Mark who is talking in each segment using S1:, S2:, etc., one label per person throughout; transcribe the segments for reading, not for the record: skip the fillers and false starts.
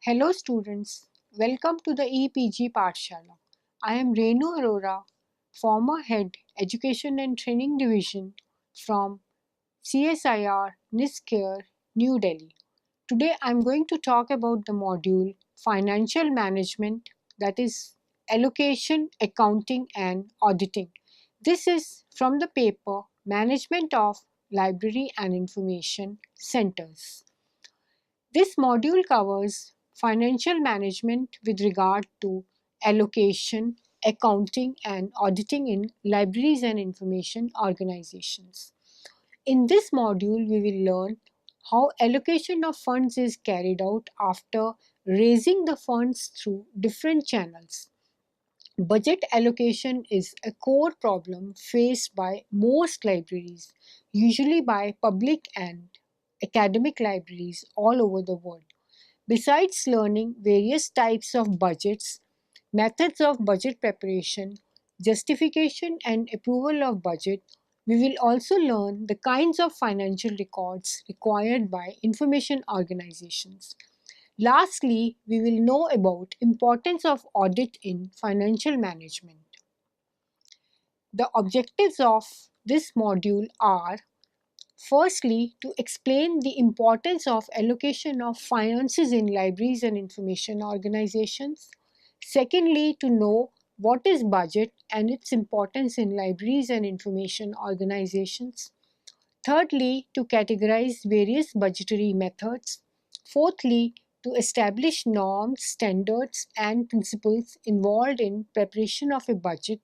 S1: Hello students, welcome to the EPG Pathshala. I am Renu Arora, former Head Education and Training Division from CSIR NISCARE, New Delhi. Today I am going to talk about the module Financial Management, that is Allocation, Accounting and Auditing. This is from the paper Management of Library and Information Centers. This module covers financial management with regard to allocation, accounting and auditing in libraries and information organizations. In this module, we will learn how allocation of funds is carried out after raising the funds through different channels. Budget allocation is a core problem faced by most libraries, usually by public and academic libraries all over the world. Besides learning various types of budgets, methods of budget preparation, justification and approval of budget, we will also learn the kinds of financial records required by information organizations. Lastly, we will know about importance of audit in financial management. The objectives of this module are: firstly, to explain the importance of allocation of finances in libraries and information organizations. Secondly, to know what is budget and its importance in libraries and information organizations. Thirdly, to categorize various budgetary methods. Fourthly, to establish norms, standards, and principles involved in preparation of a budget.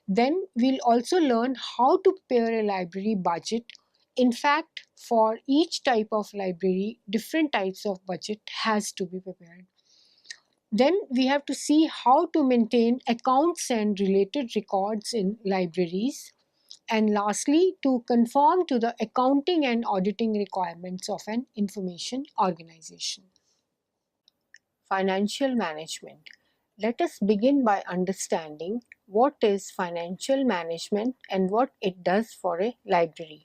S1: Then we'll also learn how to prepare a library budget. In fact, for each type of library, different types of budget has to be prepared. Then we have to see how to maintain accounts and related records in libraries. And lastly, to conform to the accounting and auditing requirements of an information organization. Financial management. Let us begin by understanding what is financial management and what it does for a library.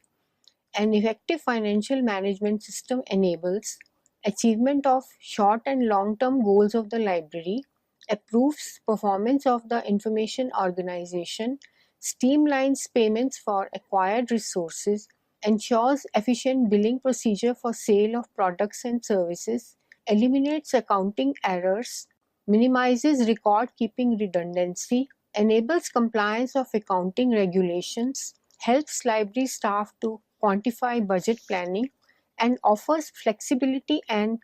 S1: An effective financial management system enables achievement of short and long-term goals of the library, approves performance of the information organization, streamlines payments for acquired resources, ensures efficient billing procedure for sale of products and services, eliminates accounting errors, minimizes record-keeping redundancy, enables compliance of accounting regulations, helps library staff to quantify budget planning, and offers flexibility and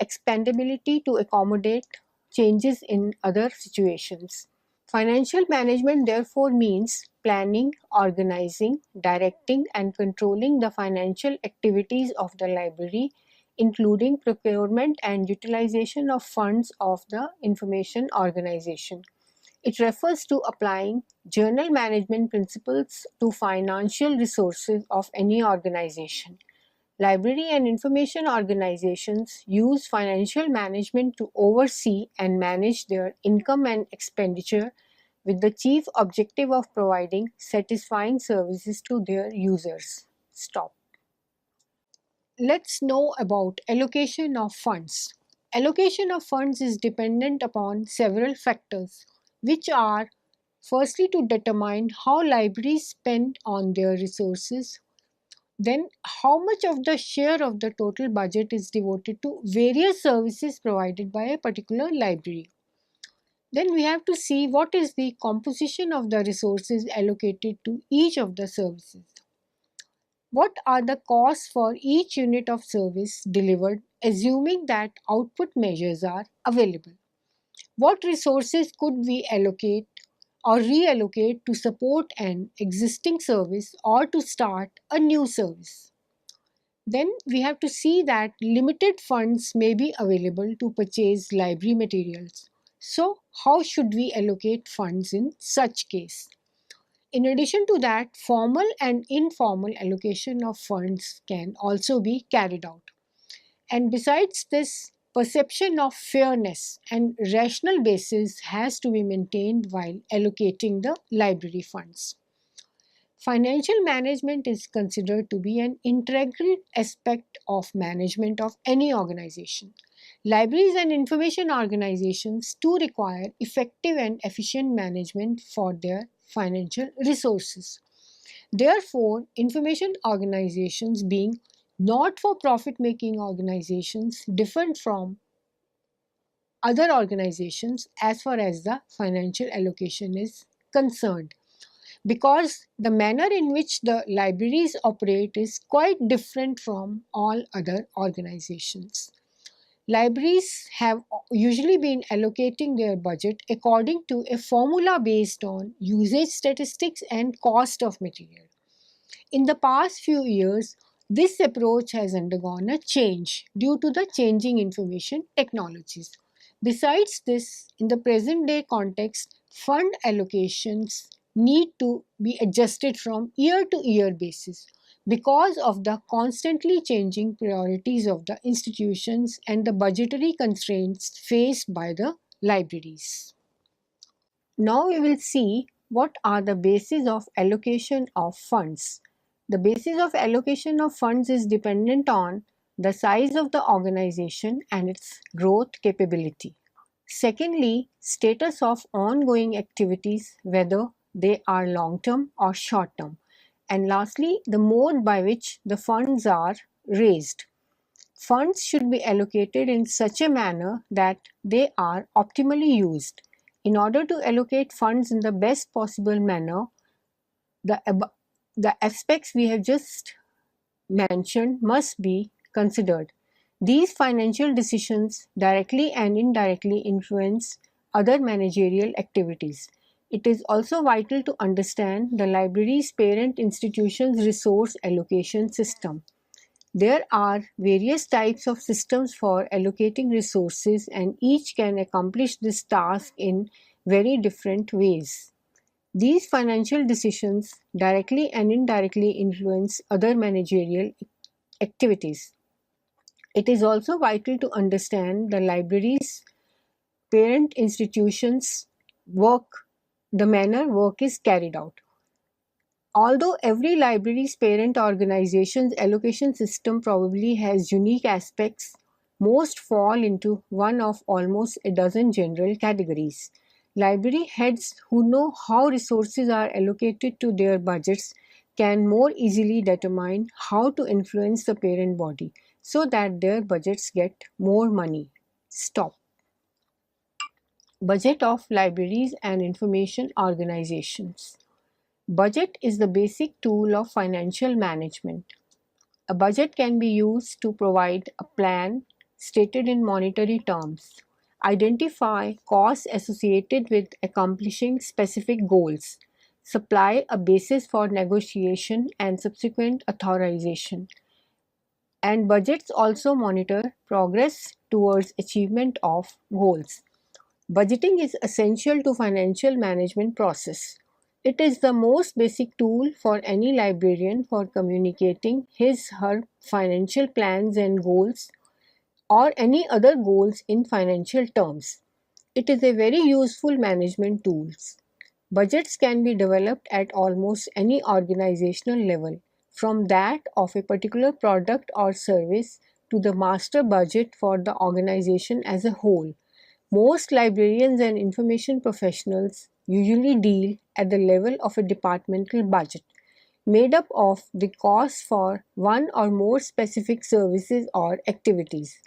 S1: expandability to accommodate changes in other situations. Financial management therefore means planning, organizing, directing, and controlling the financial activities of the library, including procurement and utilization of funds of the information organization. It refers to applying journal management principles to financial resources of any organization. Library and information organizations use financial management to oversee and manage their income and expenditure with the chief objective of providing satisfying services to their users. Stop. Let's know about allocation of funds. Allocation of funds is dependent upon several factors, which are: firstly, to determine how libraries spend on their resources, then how much of the share of the total budget is devoted to various services provided by a particular library. Then we have to see what is the composition of the resources allocated to each of the services. What are the costs for each unit of service delivered, assuming that output measures are available? What resources could we allocate or reallocate to support an existing service or to start a new service? Then we have to see that limited funds may be available to purchase library materials. So, how should we allocate funds in such case? In addition to that, formal and informal allocation of funds can also be carried out. And besides this, perception of fairness and rational basis has to be maintained while allocating the library funds. Financial management is considered to be an integral aspect of management of any organization. Libraries and information organizations too require effective and efficient management for their financial resources. Therefore, information organizations, being not for profit making organizations, differ from other organizations as far as the financial allocation is concerned, because the manner in which the libraries operate is quite different from all other organizations. Libraries have usually been allocating their budget according to a formula based on usage statistics and cost of material. In the past few years, this approach has undergone a change due to the changing information technologies. Besides this, in the present day context, fund allocations need to be adjusted from year to year basis because of the constantly changing priorities of the institutions and the budgetary constraints faced by the libraries. Now we will see what are the bases of allocation of funds. The basis of allocation of funds is dependent on the size of the organization and its growth capability. Secondly, status of ongoing activities, whether they are long term or short term. And lastly, the mode by which the funds are raised. Funds should be allocated in such a manner that they are optimally used. In order to allocate funds in the best possible manner, the, the aspects we have just mentioned must be considered. These financial decisions directly and indirectly influence other managerial activities. It is also vital to understand the library's parent institution's resource allocation system. There are various types of systems for allocating resources, and each can accomplish this task in very different ways. These financial decisions directly and indirectly influence other managerial activities. It is also vital to understand the library's parent institution's work, the manner work is carried out. Although every library's parent organization's allocation system probably has unique aspects, most fall into one of almost a dozen general categories. Library heads who know how resources are allocated to their budgets can more easily determine how to influence the parent body so that their budgets get more money. Stop. Budget of libraries and information organizations. Budget is the basic tool of financial management. A budget can be used to provide a plan stated in monetary terms, identify costs associated with accomplishing specific goals, supply a basis for negotiation and subsequent authorization, and budgets also monitor progress towards achievement of goals. Budgeting is essential to financial management process. It is the most basic tool for any librarian for communicating his/her financial plans and goals or any other goals in financial terms. It is a very useful management tool. Budgets can be developed at almost any organizational level, from that of a particular product or service to the master budget for the organization as a whole. Most librarians and information professionals usually deal at the level of a departmental budget, made up of the costs for one or more specific services or activities.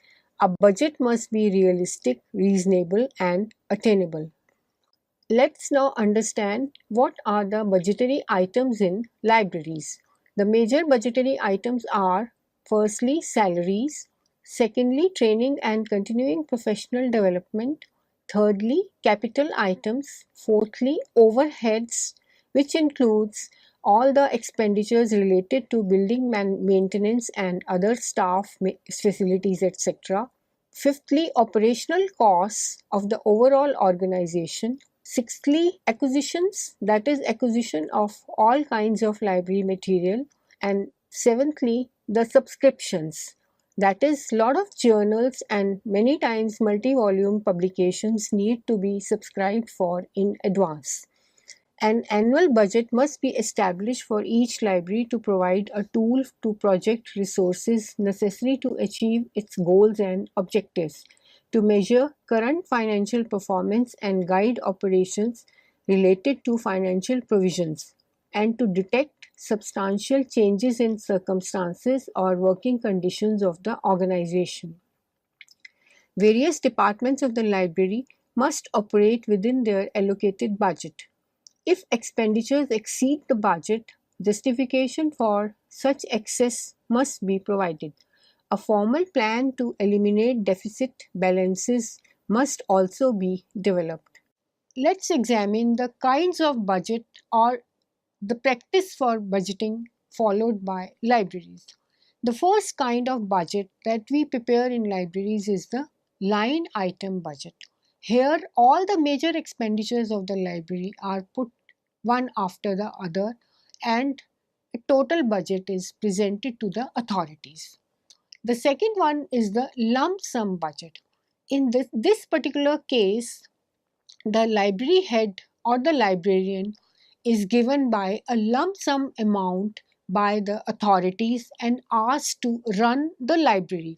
S1: A budget must be realistic, reasonable, and attainable. Let's now understand what are the budgetary items in libraries. The major budgetary items are firstly salaries, secondly training and continuing professional development, thirdly capital items, fourthly overheads, which includes all the expenditures related to building maintenance and other staff facilities, etc. Fifthly, operational costs of the overall organization. Sixthly, acquisitions, that is acquisition of all kinds of library material. And seventhly, the subscriptions, that is lot of journals and many times multi-volume publications need to be subscribed for in advance. An annual budget must be established for each library to provide a tool to project resources necessary to achieve its goals and objectives. to measure current financial performance and guide operations related to financial provisions, and to detect substantial changes in circumstances or working conditions of the organization. Various departments of the library must operate within their allocated budget. If expenditures exceed the budget, justification for such excess must be provided. A formal plan to eliminate deficit balances must also be developed. Let's examine the kinds of budget or the practice for budgeting followed by libraries. The first kind of budget that we prepare in libraries is the line item budget. Here, all the major expenditures of the library are put one after the other, and a total budget is presented to the authorities. The second one is the lump sum budget. In this particular case, the library head or the librarian is given by a lump sum amount by the authorities and asked to run the library.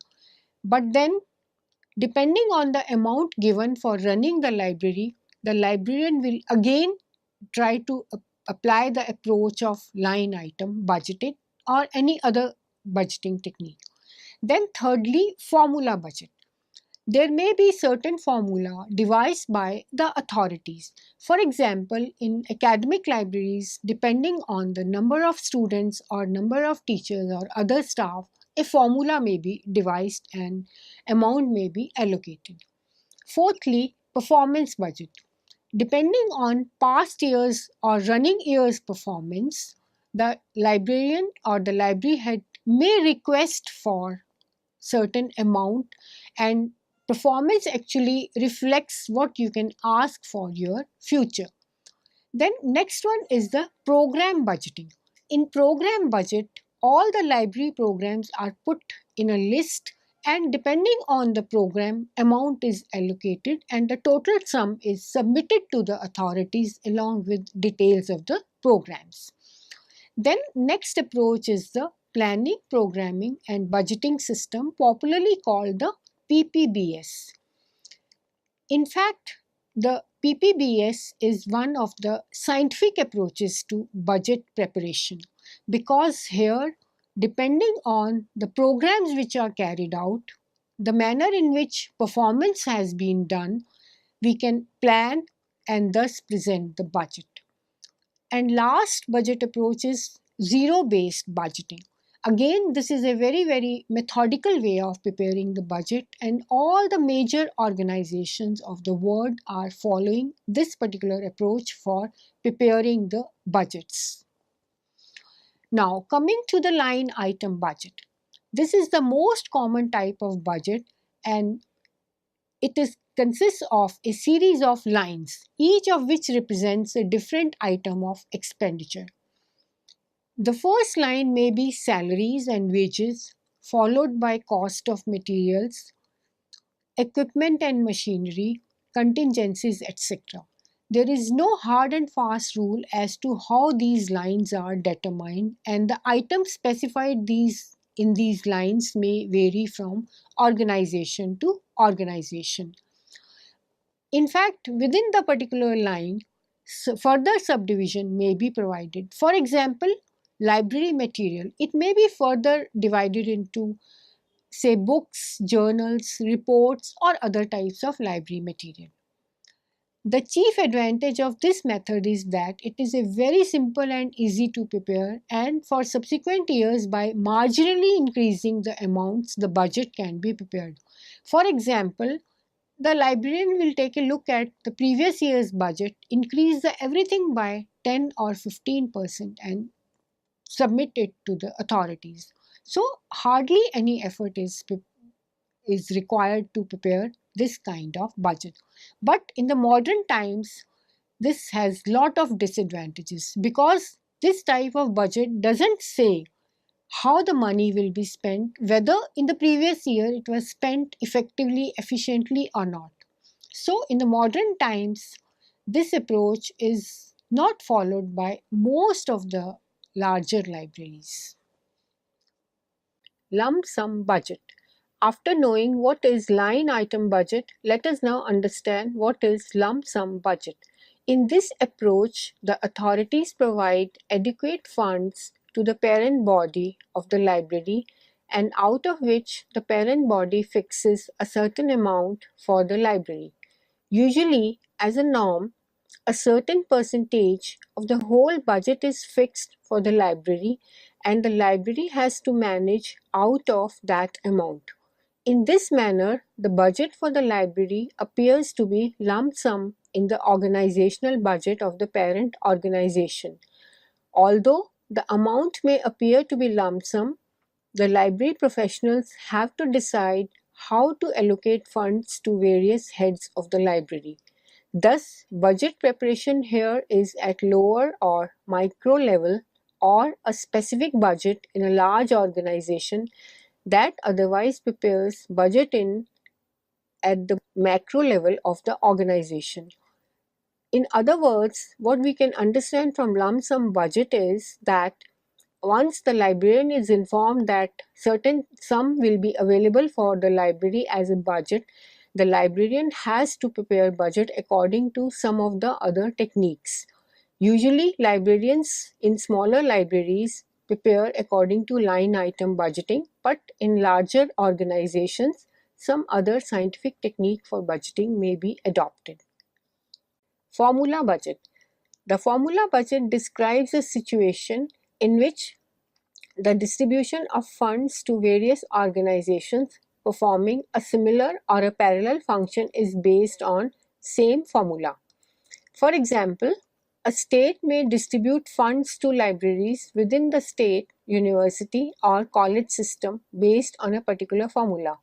S1: But then, depending on the amount given for running the librarian will again try to apply the approach of line item budgeted or any other budgeting technique. Then thirdly, formula budget. There may be certain formula devised by the authorities. For example, in academic libraries, depending on the number of students or number of teachers or other staff, a formula may be devised and amount may be allocated. Fourthly, performance budget. Depending on past years or running years' performance, the librarian or the library head may request for certain amount, and performance actually reflects what you can ask for your future. Then next one is the program budgeting. In program budget, all the library programs are put in a list, and depending on the program, amount is allocated and the total sum is submitted to the authorities along with details of the programs. Then next approach is the planning, programming and budgeting system, popularly called the PPBS. In fact, the PPBS is one of the scientific approaches to budget preparation, because here, depending on the programs which are carried out, the manner in which performance has been done, we can plan and thus present the budget. And last budget approach is zero-based budgeting. Again, this is a very methodical way of preparing the budget, and all the major organizations of the world are following this particular approach for preparing the budgets. Now, coming to the line item budget. This is the most common type of budget, and consists of a series of lines, each of which represents a different item of expenditure. The first line may be salaries and wages, followed by cost of materials, equipment and machinery, contingencies, etc. There is no hard and fast rule as to how these lines are determined, and the items specified in these lines may vary from organization to organization. In fact, within the particular line, further subdivision may be provided. For example, library material. It may be further divided into, say, books, journals, reports, or other types of library material. The chief advantage of this method is that it is a very simple and easy to prepare, and for subsequent years, by marginally increasing the amounts, the budget can be prepared. For example, the librarian will take a look at the previous year's budget, increase everything by 10 or 15% and submit it to the authorities. So hardly any effort is required to prepare this kind of budget. But in the modern times, this has lot of disadvantages, because this type of budget doesn't say how the money will be spent, whether in the previous year it was spent effectively, efficiently or not. So in the modern times, this approach is not followed by most of the larger libraries. Lump sum budget. After knowing what is line item budget, let us now understand what is lump sum budget. In this approach, the authorities provide adequate funds to the parent body of the library, and out of which the parent body fixes a certain amount for the library. Usually, as a norm, a certain percentage of the whole budget is fixed for the library, and the library has to manage out of that amount. In this manner, the budget for the library appears to be lump sum in the organizational budget of the parent organization. Although the amount may appear to be lump sum, the library professionals have to decide how to allocate funds to various heads of the library. Thus, budget preparation here is at lower or micro level, or a specific budget in a large organization that otherwise prepares budget in at the macro level of the organization. In other words, what we can understand from lump sum budget is that once the librarian is informed that certain sum will be available for the library as a budget, the librarian has to prepare budget according to some of the other techniques. Usually, librarians in smaller libraries prepare according to line item budgeting, but in larger organizations, some other scientific technique for budgeting may be adopted. Formula budget. The formula budget describes a situation in which the distribution of funds to various organizations performing a similar or a parallel function is based on same formula. For example, a state may distribute funds to libraries within the state, university, or college system based on a particular formula,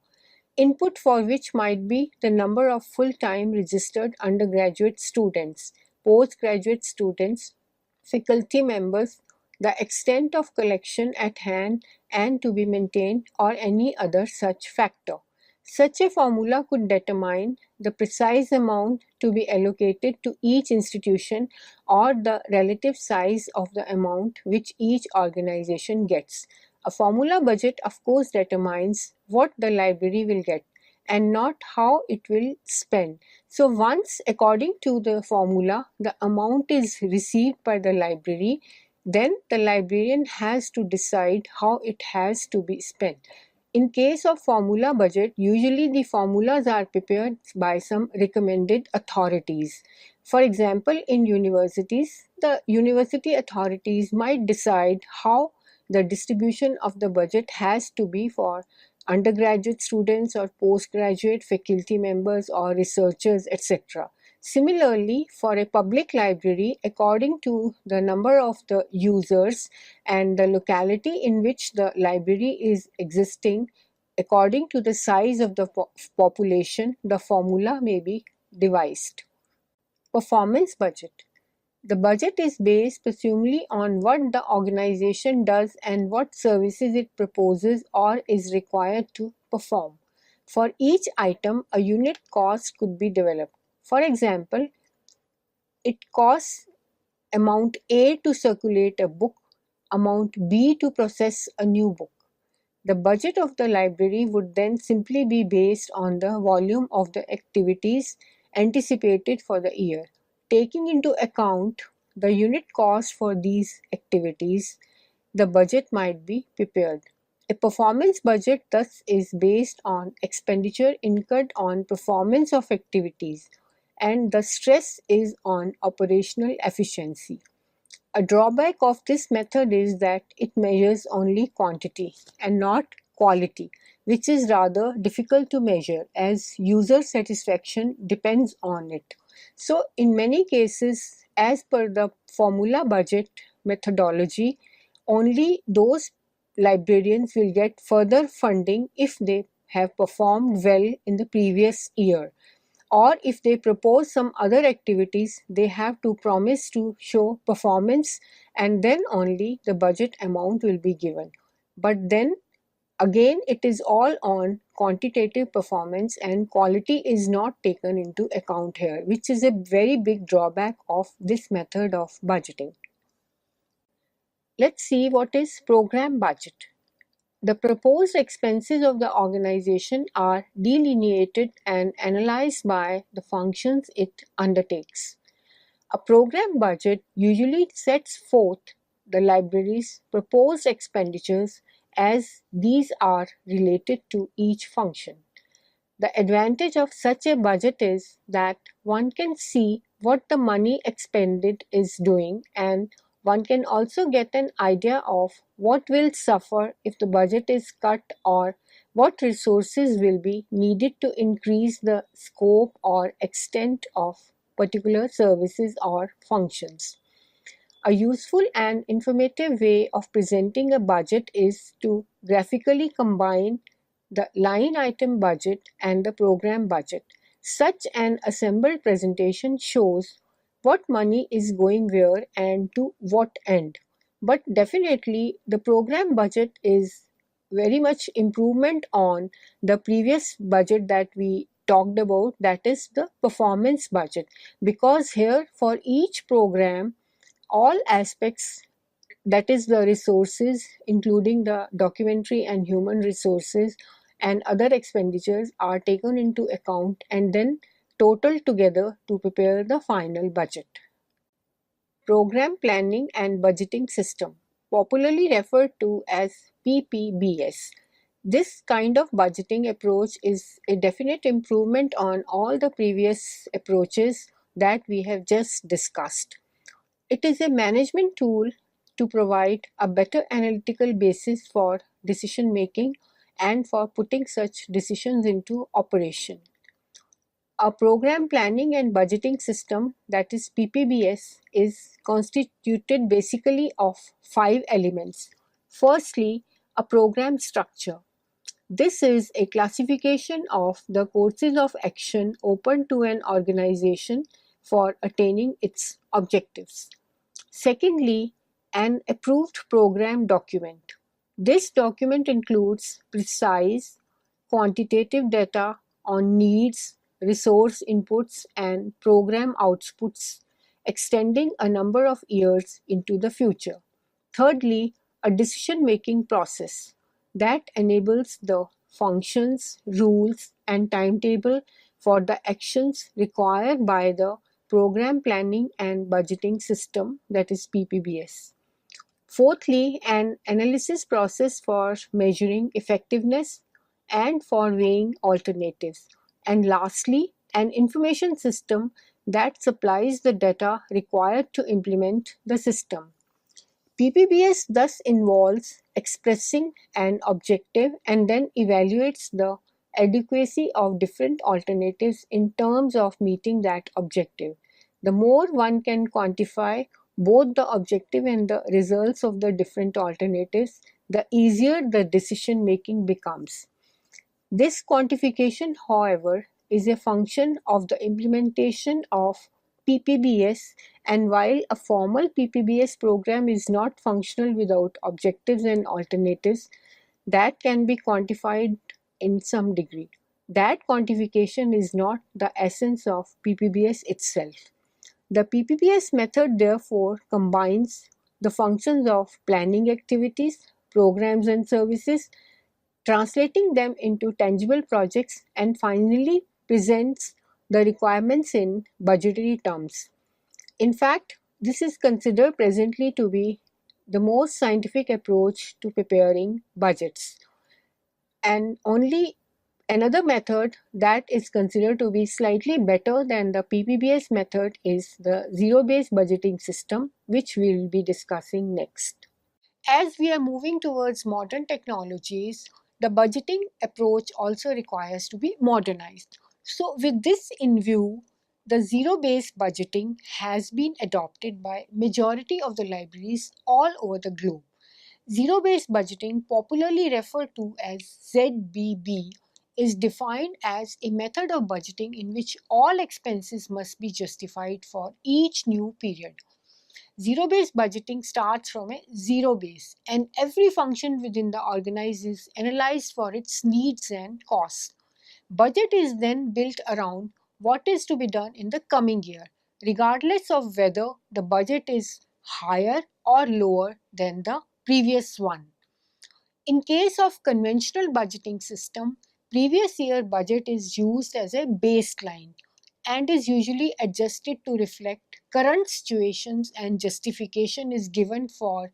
S1: input for which might be the number of full-time registered undergraduate students, postgraduate students, faculty members, the extent of collection at hand and to be maintained, or any other such factor. Such a formula could determine the precise amount to be allocated to each institution or the relative size of the amount which each organization gets. A formula budget of course determines what the library will get and not how it will spend. So once according to the formula the amount is received by the library, then the librarian has to decide how it has to be spent. In case of formula budget, usually the formulas are prepared by some recommended authorities. For example, in universities, the university authorities might decide how the distribution of the budget has to be for undergraduate students or postgraduate faculty members or researchers, etc. Similarly, for a public library, according to the number of the users and the locality in which the library is existing, according to the size of the population, the formula may be devised. Performance budget. The budget is based presumably on what the organization does and what services it proposes or is required to perform. For each item, a unit cost could be developed. For example, it costs amount A to circulate a book, amount B to process a new book. The budget of the library would then simply be based on the volume of the activities anticipated for the year. Taking into account the unit cost for these activities, the budget might be prepared. A performance budget thus is based on expenditure incurred on performance of activities, and the stress is on operational efficiency. A drawback of this method is that it measures only quantity and not quality, which is rather difficult to measure as user satisfaction depends on it. So, in many cases, as per the formula budget methodology, only those librarians will get further funding if they have performed well in the previous year, or if they propose some other activities, they have to promise to show performance, and then only the budget amount will be given. But then again, it is all on quantitative performance and quality is not taken into account here, which is a very big drawback of this method of budgeting. Let's see what is program budget. The proposed expenses of the organization are delineated and analyzed by the functions it undertakes. A program budget usually sets forth the library's proposed expenditures as these are related to each function. The advantage of such a budget is that one can see what the money expended is doing, and one can also get an idea of what will suffer if the budget is cut or what resources will be needed to increase the scope or extent of particular services or functions. A useful and informative way of presenting a budget is to graphically combine the line item budget and the program budget. Such an assembled presentation shows what money is going where and to what end. But definitely the program budget is very much improvement on the previous budget that we talked about, that is the performance budget, because here for each program all aspects, that is the resources including the documentary and human resources and other expenditures, are taken into account and then totaled together to prepare the final budget. Program Planning and Budgeting System, popularly referred to as PPBS. This kind of budgeting approach is a definite improvement on all the previous approaches that we have just discussed. It is a management tool to provide a better analytical basis for decision making and for putting such decisions into operation. A program planning and budgeting system, that is PPBS, is constituted basically of 5 elements. Firstly, a program structure. This is a classification of the courses of action open to an organization for attaining its objectives. Secondly, an approved program document. This document includes precise quantitative data on needs, resource inputs, and program outputs extending a number of years into the future. Thirdly, a decision-making process that enables the functions, rules, and timetable for the actions required by the program planning and budgeting system, that is PPBS. Fourthly, an analysis process for measuring effectiveness and for weighing alternatives. And lastly, an information system that supplies the data required to implement the system. PPBS thus involves expressing an objective and then evaluates the adequacy of different alternatives in terms of meeting that objective. The more one can quantify both the objective and the results of the different alternatives, the easier the decision making becomes. This quantification, however, is a function of the implementation of PPBS, and while a formal PPBS program is not functional without objectives and alternatives, that can be quantified in some degree. That quantification is not the essence of PPBS itself. The PPBS method therefore combines the functions of planning activities, programs and services, translating them into tangible projects, and finally presents the requirements in budgetary terms. In fact, this is considered presently to be the most scientific approach to preparing budgets. And only another method that is considered to be slightly better than the PPBS method is the zero-based budgeting system, which we will be discussing next. As we are moving towards modern technologies, the budgeting approach also requires to be modernized. So with this in view, the zero-based budgeting has been adopted by majority of the libraries all over the globe. Zero-based budgeting, popularly referred to as ZBB, is defined as a method of budgeting in which all expenses must be justified for each new period. Zero-based budgeting starts from a zero base, and every function within the organization is analyzed for its needs and costs. Budget is then built around what is to be done in the coming year, regardless of whether the budget is higher or lower than the previous one. In case of conventional budgeting system, previous year budget is used as a baseline and is usually adjusted to reflect current situations, and justification is given for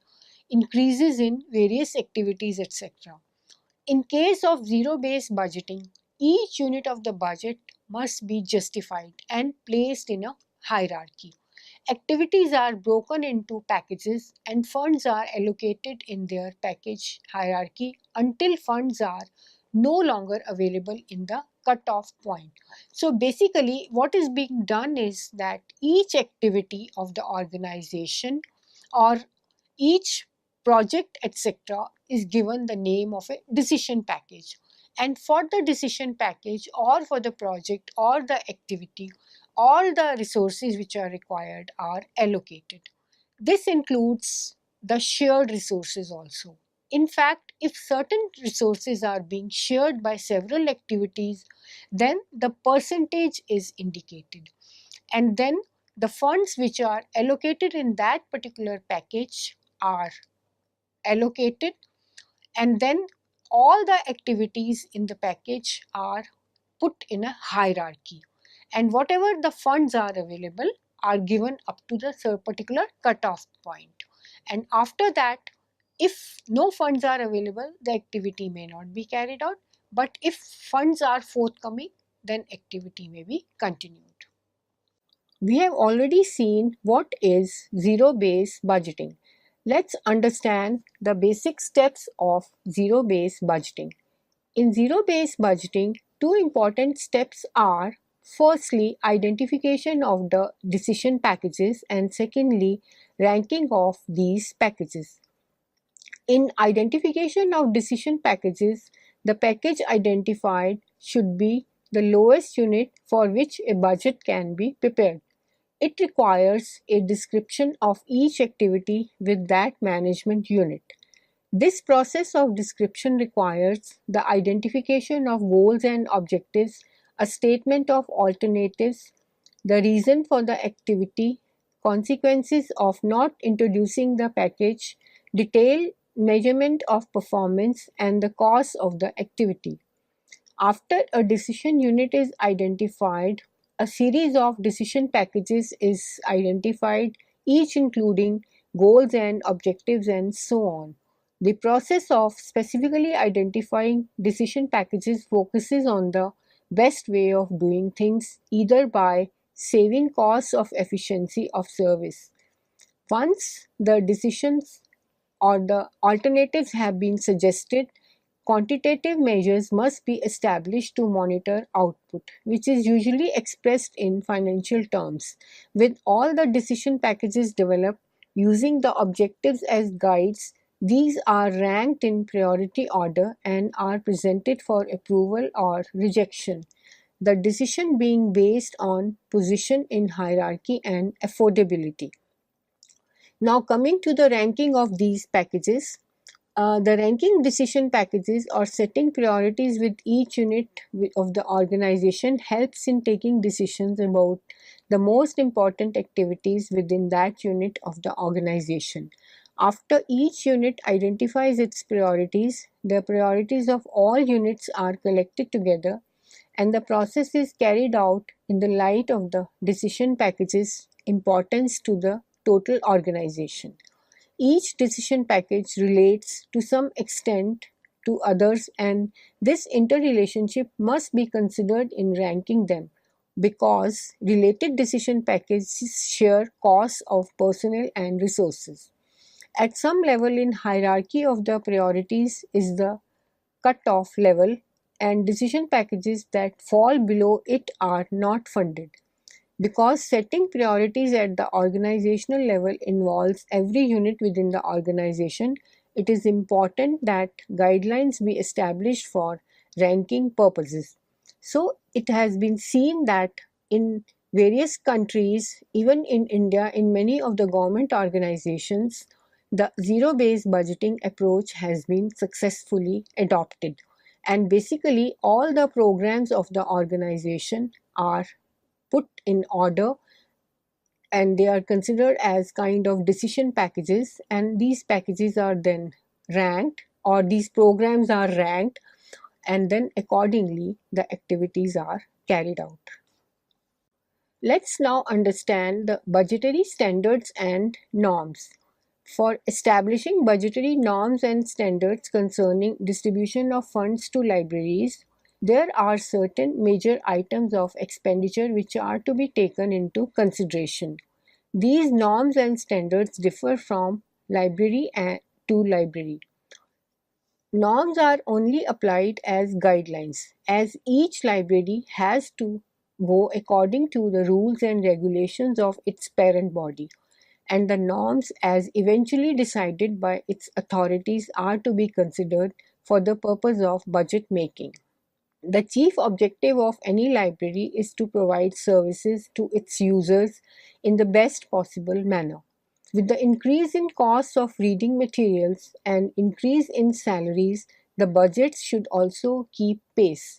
S1: increases in various activities, etc. In case of zero-based budgeting, each unit of the budget must be justified and placed in a hierarchy. Activities are broken into packages and funds are allocated in their package hierarchy until funds are no longer available in the cutoff point. So basically what is being done is that each activity of the organization or each project, etc., is given the name of a decision package. And for the decision package or for the project or the activity, all the resources which are required are allocated. This includes the shared resources also. In fact, if certain resources are being shared by several activities, then the percentage is indicated. And then the funds which are allocated in that particular package are allocated, and then all the activities in the package are put in a hierarchy, and whatever the funds are available are given up to the particular cutoff point. And after that, if no funds are available, the activity may not be carried out, but if funds are forthcoming, then activity may be continued. We have already seen what is zero-based budgeting. Let's understand the basic steps of zero-based budgeting. In zero-based budgeting, two important steps are firstly identification of the decision packages and secondly ranking of these packages. In identification of decision packages, the package identified should be the lowest unit for which a budget can be prepared. It requires a description of each activity with that management unit. This process of description requires the identification of goals and objectives, a statement of alternatives, the reason for the activity, consequences of not introducing the package, detailed measurement of performance, and the cost of the activity. After a decision unit is identified, a series of decision packages is identified, each including goals and objectives and so on. The process of specifically identifying decision packages focuses on the best way of doing things, either by saving costs of efficiency of service. Once the decisions or the alternatives have been suggested, quantitative measures must be established to monitor output, which is usually expressed in financial terms. With all the decision packages developed using the objectives as guides, these are ranked in priority order and are presented for approval or rejection, the decision being based on position in hierarchy and affordability. Now coming to the ranking of these packages, the ranking decision packages or setting priorities with each unit of the organization helps in taking decisions about the most important activities within that unit of the organization. After each unit identifies its priorities, the priorities of all units are collected together and the process is carried out in the light of the decision package's importance to the total organization. Each decision package relates to some extent to others, and this interrelationship must be considered in ranking them because related decision packages share costs of personnel and resources. At some level in hierarchy of the priorities is the cut-off level, and decision packages that fall below it are not funded. Because setting priorities at the organizational level involves every unit within the organization, it is important that guidelines be established for ranking purposes. So, it has been seen that in various countries, even in India, in many of the government organizations, the zero-based budgeting approach has been successfully adopted. And basically, all the programs of the organization are put in order and they are considered as kind of decision packages, and these packages are then ranked or these programs are ranked, and then accordingly the activities are carried out. Let's now understand the budgetary standards and norms. For establishing budgetary norms and standards concerning distribution of funds to libraries, there are certain major items of expenditure which are to be taken into consideration. These norms and standards differ from library to library. Norms are only applied as guidelines, as each library has to go according to the rules and regulations of its parent body, and the norms as eventually decided by its authorities are to be considered for the purpose of budget making. The chief objective of any library is to provide services to its users in the best possible manner. With the increase in costs of reading materials and increase in salaries, the budgets should also keep pace.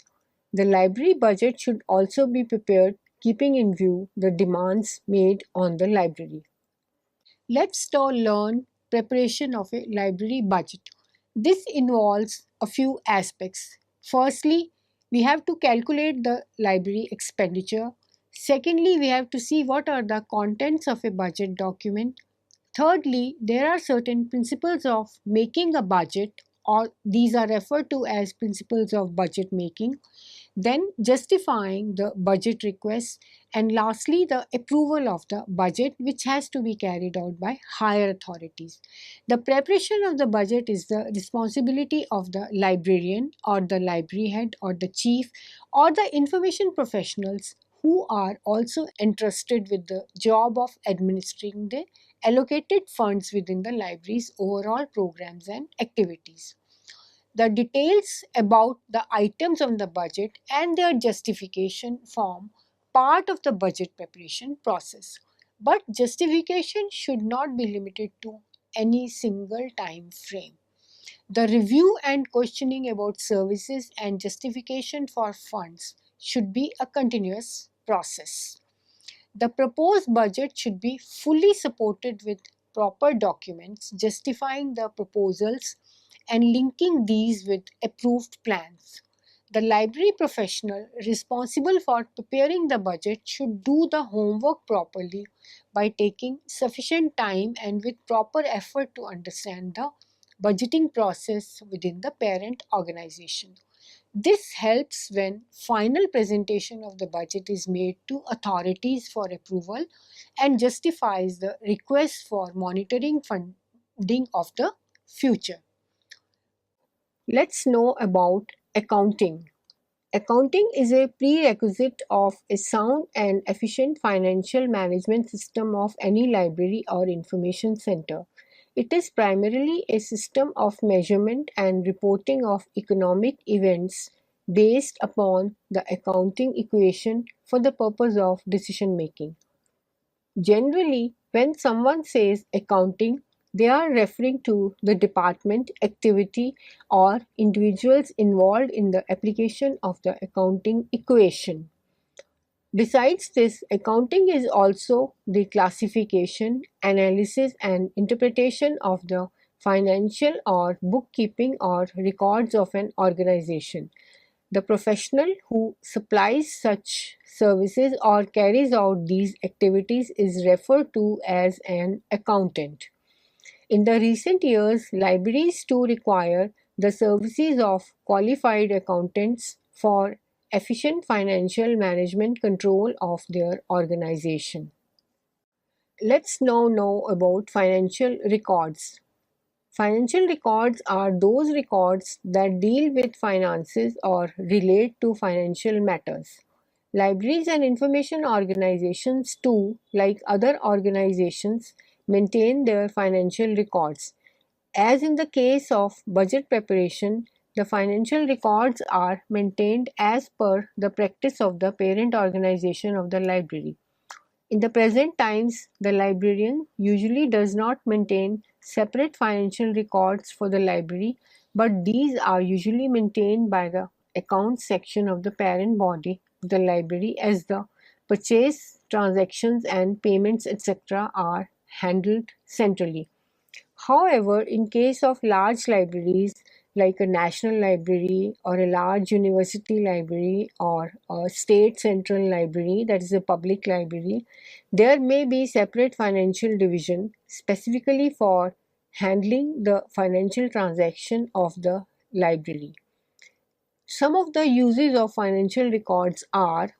S1: The library budget should also be prepared keeping in view the demands made on the library. Let's now learn preparation of a library budget. This involves a few aspects. Firstly, we have to calculate the library expenditure. Secondly, we have to see what are the contents of a budget document. Thirdly, there are certain principles of making a budget, or these are referred to as principles of budget making, then justifying the budget request, and lastly the approval of the budget, which has to be carried out by higher authorities. The preparation of the budget is the responsibility of the librarian or the library head or the chief or the information professionals who are also entrusted with the job of administering the allocated funds within the library's overall programs and activities. The details about the items on the budget and their justification form part of the budget preparation process. But justification should not be limited to any single time frame. The review and questioning about services and justification for funds should be a continuous process. The proposed budget should be fully supported with proper documents justifying the proposals and linking these with approved plans. The library professional responsible for preparing the budget should do the homework properly by taking sufficient time and with proper effort to understand the budgeting process within the parent organization. This helps when final presentation of the budget is made to authorities for approval and justifies the request for monitoring funding of the future. Let's know about accounting. Accounting is a prerequisite of a sound and efficient financial management system of any library or information center. It is primarily a system of measurement and reporting of economic events based upon the accounting equation for the purpose of decision making. Generally, when someone says accounting, they are referring to the department, activity, or individuals involved in the application of the accounting equation. Besides this, accounting is also the classification, analysis, and interpretation of the financial or bookkeeping or records of an organization. The professional who supplies such services or carries out these activities is referred to as an accountant. In the recent years, libraries too require the services of qualified accountants for efficient financial management control of their organization. Let's now know about financial records. Financial records are those records that deal with finances or relate to financial matters. Libraries and information organizations too, like other organizations, maintain their financial records. As in the case of budget preparation, the financial records are maintained as per the practice of the parent organization of the library. In the present times, the librarian usually does not maintain separate financial records for the library, but these are usually maintained by the accounts section of the parent body of the library, as the purchase, transactions, and payments, etc., are handled centrally. However, in case of large libraries, like a national library or a large university library or a state central library, that is a public library, there may be separate financial division specifically for handling the financial transaction of the library. Some of the uses of financial records are: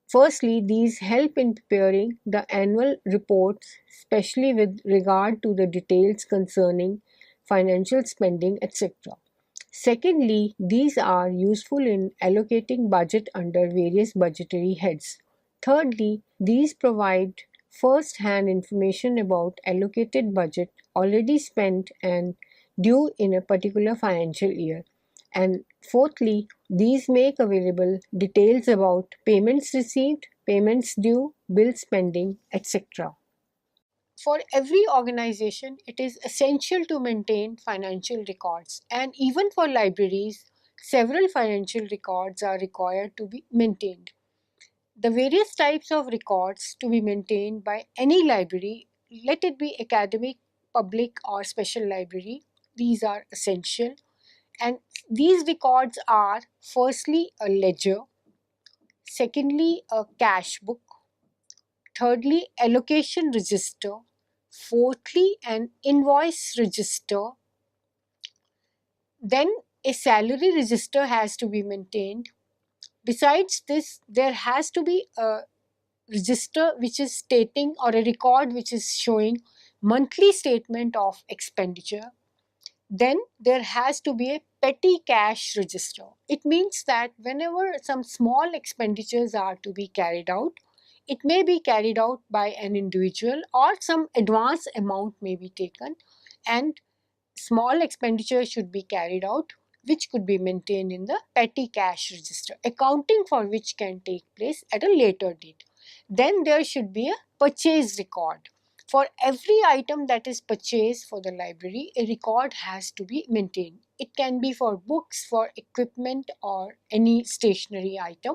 S1: firstly, these help in preparing the annual reports, especially with regard to the details concerning financial spending, etc. Secondly, these are useful in allocating budget under various budgetary heads. Thirdly, these provide first-hand information about allocated budget already spent and due in a particular financial year. And fourthly, these make available details about payments received, payments due, bill spending, etc. For every organization, it is essential to maintain financial records, and even for libraries, several financial records are required to be maintained. The various types of records to be maintained by any library, let it be academic, public, or special library, these are essential. And these records are firstly a ledger, secondly a cash book, thirdly allocation register, fourthly an invoice register, then a salary register has to be maintained. Besides this, there has to be a register which is stating, or a record which is showing monthly statement of expenditure. Then there has to be a petty cash register. It means that whenever some small expenditures are to be carried out, it may be carried out by an individual or some advance amount may be taken, and small expenditure should be carried out, which could be maintained in the petty cash register, accounting for which can take place at a later date. Then there should be a purchase record. For every item that is purchased for the library, a record has to be maintained. It can be for books, for equipment, or any stationary item.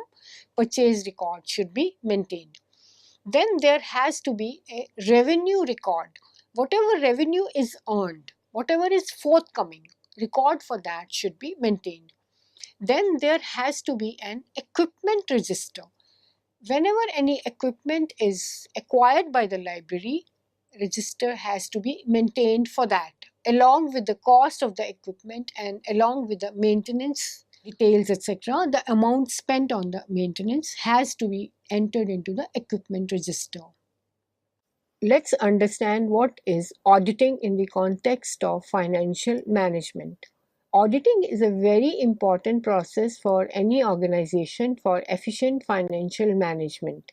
S1: Purchase record should be maintained. Then there has to be a revenue record. Whatever revenue is earned, whatever is forthcoming, record for that should be maintained. Then there has to be an equipment register. Whenever any equipment is acquired by the library, register has to be maintained for that, along with the cost of the equipment and along with the maintenance details, etc. The amount spent on the maintenance has to be entered into the equipment register. Let's understand what is auditing in the context of financial management. Auditing is a very important process for any organization for efficient financial management.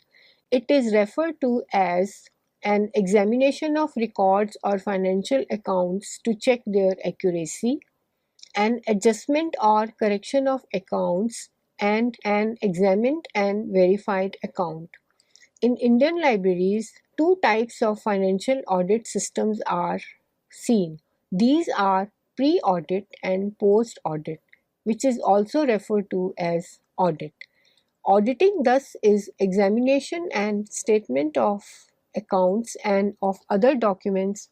S1: It is referred to as an examination of records or financial accounts to check their accuracy, an adjustment or correction of accounts, and an examined and verified account. In Indian libraries, two types of financial audit systems are seen. These are pre-audit and post-audit, which is also referred to as audit. Auditing thus is examination and statement of accounts and of other documents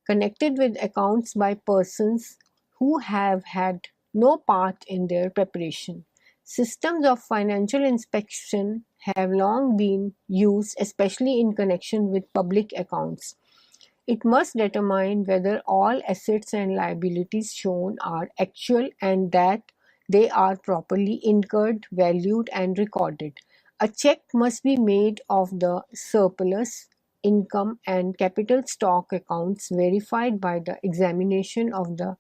S1: connected with accounts by persons who have had no part in their preparation. Systems of financial inspection have long been used, especially in connection with public accounts. It must determine whether all assets and liabilities shown are actual and that they are properly incurred, valued, and recorded. A check must be made of the surplus, income, and capital stock accounts verified by the examination of the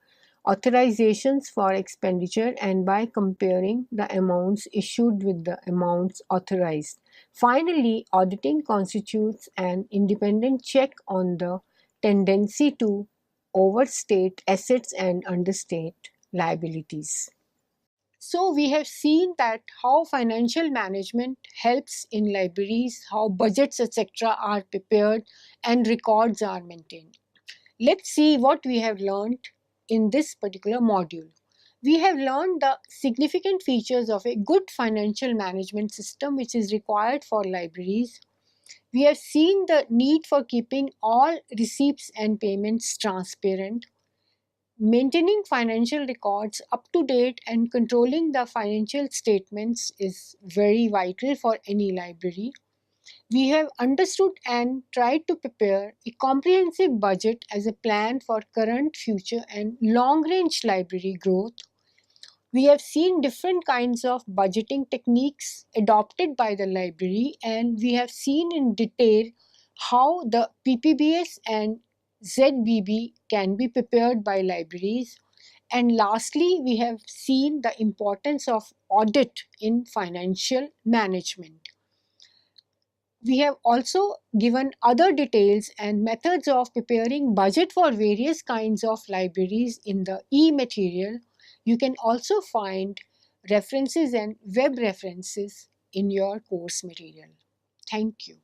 S1: authorizations for expenditure and by comparing the amounts issued with the amounts authorized. Finally, auditing constitutes an independent check on the tendency to overstate assets and understate liabilities. So we have seen that how financial management helps in libraries, how budgets etc. are prepared and records are maintained. Let's see what we have learned in this particular module. We have learned the significant features of a good financial management system which is required for libraries. We have seen the need for keeping all receipts and payments transparent. Maintaining financial records up to date and controlling the financial statements is very vital for any library. We have understood and tried to prepare a comprehensive budget as a plan for current, future, and long range library growth. We have seen different kinds of budgeting techniques adopted by the library, and we have seen in detail how the PPBS and ZBB can be prepared by libraries. And lastly, we have seen the importance of audit in financial management. We have also given other details and methods of preparing budget for various kinds of libraries in the e-material. You can also find references and web references in your course material. Thank you.